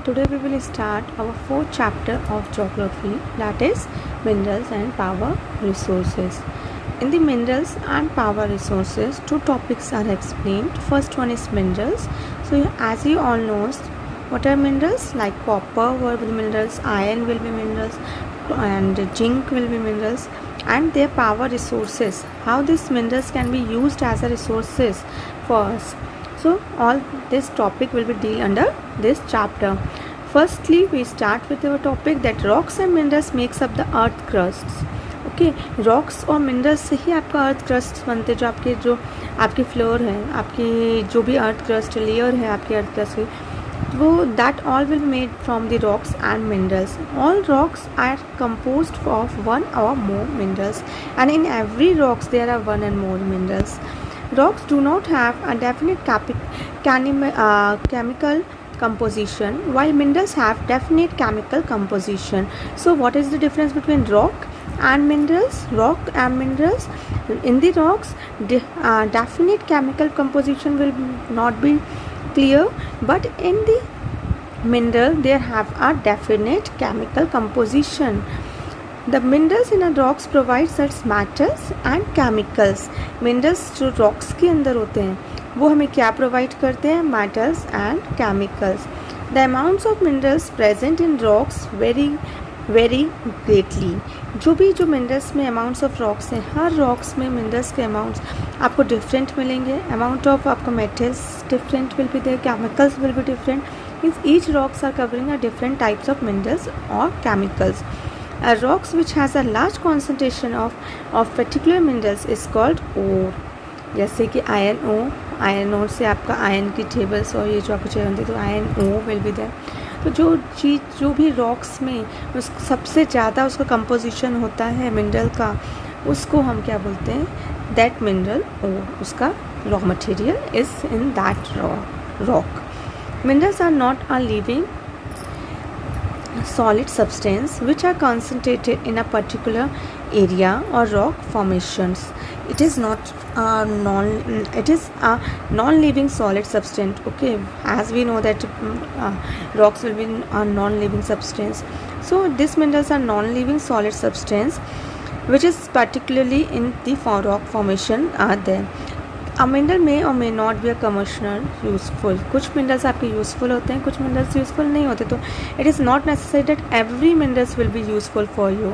Today we will start our fourth chapter of geography, that is minerals and power resources. In the minerals and power resources, two topics are explained. First one is minerals. So as you all know, what are minerals? Like copper will be minerals, iron will be minerals, and zinc will be minerals, and their power resources. How these minerals can be used as a resources for us. So all this topic will be deal under this chapter. Firstly, we start with our topic that rocks and minerals makes up the earth crusts. Okay rocks और minerals से ही आपका earth crust बनते जो आपके floor है, आपकी जो भी अर्थ क्रस्ट लेयर है आपके अर्थ क्रस्ट की, वो that all will made from the rocks and minerals. All rocks are composed of one or more minerals, and in every rocks there are one and more minerals. Rocks do not have a definite chemical composition, while minerals have definite chemical composition. So what is the difference between rock and minerals? Rock and minerals, in the rocks definite chemical composition will not be clear, but in the mineral there have a definite chemical composition. The minerals in a rocks provide such matters and chemicals. Minerals जो rocks के अंदर होते हैं वो हमें क्या provide करते हैं? Matters and chemicals. The amounts of minerals present in rocks vary greatly. जो मिनरल्स में अमाउंट्स ऑफ रॉक्स हैं, हर रॉक्स में मिनरल्स के अमाउंट्स आपको डिफरेंट मिलेंगे. अमाउंट ऑफ आपको metals different will be there, chemicals will be different. Each rocks are covering a different types of minerals और chemicals. A rocks which has a large concentration of particular minerals is called ore. जैसे कि iron ore से आपका iron की tables और ये जो आपको चाहिए होती है तो iron ore will be there. तो जो भी रॉक्स में उस सबसे ज़्यादा उसका कंपोजिशन होता है मिनरल का, उसको हम क्या बोलते हैं? दैट मिनरल ओर, उसका raw material is in that rock. Minerals are not a living solid substance which are concentrated in a particular area or rock formations. It is a non-living solid substance. Okay, as we know that rocks will be a non-living substance. So these minerals are non-living solid substance which is particularly in the rock formation are there. A mineral may or may not be a commercial useful. कुछ minerals आपके useful होते हैं, कुछ minerals useful नहीं होते. तो it is not necessary that every minerals will be useful for you.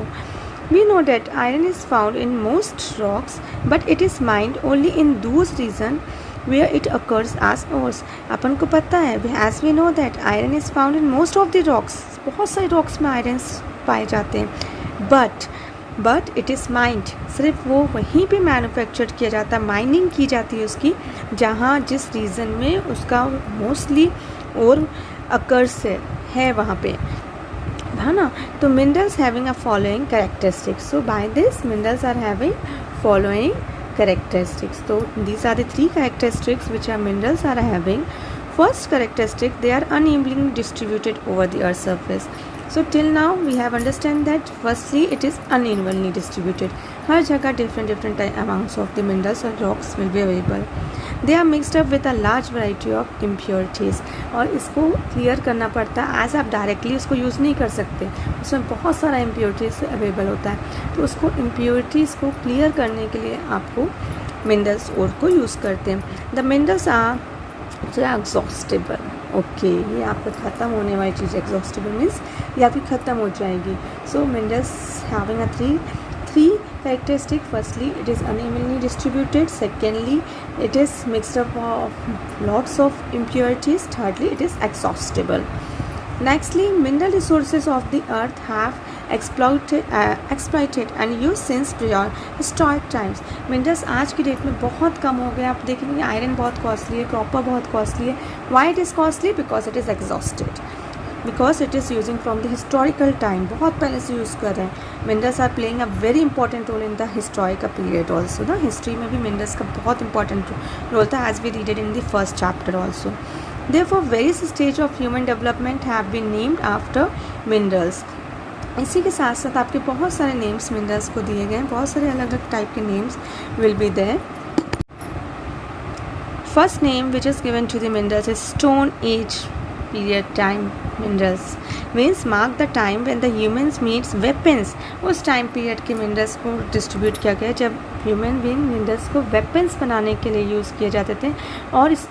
We know that iron is found in most rocks, but it is mined only in those regions where it occurs as ores. अपन को पता है, as we know that iron is found in most of the rocks. बहुत सारे rocks में iron पाए जाते हैं, but it is mind. सिर्फ वो वहीं पे मैन्युफैक्चर किया जाता है, माइनिंग की जाती है उसकी, जहाँ जिस रीजन में उसका मोस्टली और अकर्स है वहाँ पे, है ना. तो minerals having a following characteristics. So by this minerals are having following characteristics. So these are the three characteristics which are minerals are having. First characteristic, they are unevenly distributed over the earth's surface. So till now we have understand that firstly it is unevenly distributed. हर जगह different amounts of the minerals or rocks will be available. They are mixed up with a large variety of impurities. और इसको clear करना पड़ता है, as आप directly उसको use नहीं कर सकते, उसमें बहुत सारा इम्प्योरिटीज़ अवेलेबल होता है. तो उसको इम्प्योरिटीज़ को क्लियर करने के लिए आपको मिनरल्स और को यूज़ करते हैं. The minerals are exhaustible. Okay, ये आपका ख़त्म होने वाली चीज़. एग्जॉस्टेबल मीन्स ये आपकी ख़त्म हो जाएगी. So minerals having a three characteristic. Firstly, it is unevenly distributed. Secondly, it is mixed up of lots of impurities. Thirdly, it is exhaustible. Nextly, mineral resources of the earth have exploited and used since historic times. Minerals आज की date में बहुत कम हो गए. आप देखेंगे iron बहुत costly है, कॉपर बहुत कॉस्टली है. Why it is costly? Because it is exhausted, because it is using from the historical time. बहुत पहले से यूज़ कर रहे हैं. Minerals are playing a very important role in the historical period also. ना history में भी मिनरल्स का बहुत इंपॉर्टेंट रोल था, as we readed in the first chapter also. Therefore, various stages of human development have been named after minerals. इसी के साथ साथ आपके बहुत सारे नेम्स मिनरल्स को दिए गए हैं, बहुत सारे अलग अलग टाइप के names will be there. First name which is given to the minerals is Stone Age period time minerals means mark the time when the humans meets weapons. उस टाइम पीरियड के मिनरल्स को distribute किया गया जब human being minerals को weapons बनाने के लिए यूज़ किए जाते थे और इस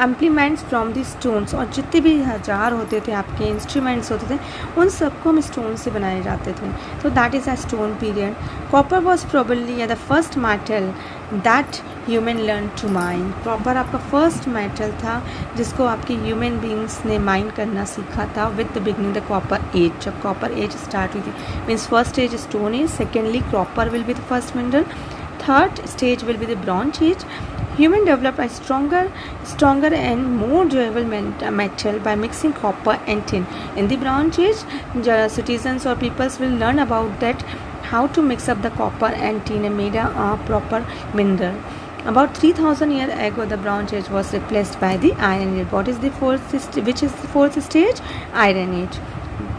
एम्प्लीमेंट्स फ्रॉम दी स्टोन्स, और जितने भी हज़ार होते थे आपके इंस्ट्रूमेंट्स होते थे उन सबको हम स्टोन से बनाए जाते थे. तो that is a stone period. Copper was probably the first metal that human learn to mine. Copper आपका फर्स्ट मेटल था जिसको आपके ह्यूमन बींग्स ने माइन करना सीखा था with the beginning the copper age. जब कॉपर एज स्टार्ट हुई थी means first age stone age, secondly copper will be the first mineral, third stage will be the bronze age. Human developed a stronger and more durable metal by mixing copper and tin. In the Bronze Age, the citizens or peoples will learn about that how to mix up the copper and tin and made a proper mineral. About 3000 years ago, the Bronze Age was replaced by the Iron Age. What is the which is the fourth stage? Iron Age.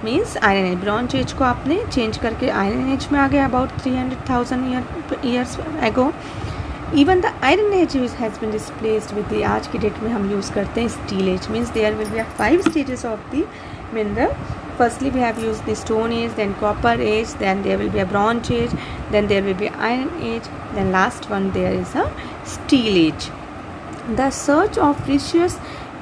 Means Iron Age. Bronze Age को आपने change करके Iron Age में आ गया about 300,000 years ago. Even the Iron Age has been displaced with the आज की date में हम use करते हैं Steel Age. Means there will be 5 stages of the mineral. Firstly we have used the Stone Age, then Copper Age, then there will be a Bronze Age, then there will be Iron Age, then last one there is a Steel Age. The search of precious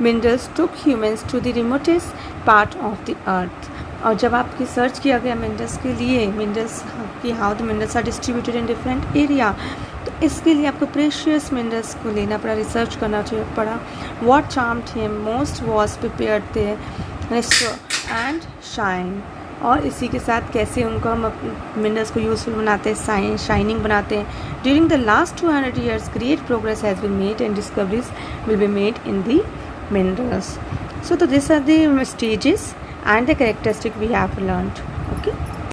minerals took humans to the remotest part of the earth. और जब आपकी search किया गया minerals के लिए, minerals की how the minerals are distributed in different area, तो इसके लिए आपको प्रेशियस मिनरल्स को लेना पड़ा, रिसर्च करना पड़ा. What charmed him most was prepared there and shine. और इसी के साथ कैसे उनको हम मिनरल्स को यूज़फुल बनाते हैं, शाइनिंग बनाते हैं. During the last 200 years great progress has been made and discoveries will be made in the minerals. So this are the stages and the characteristic we have learned. Okay.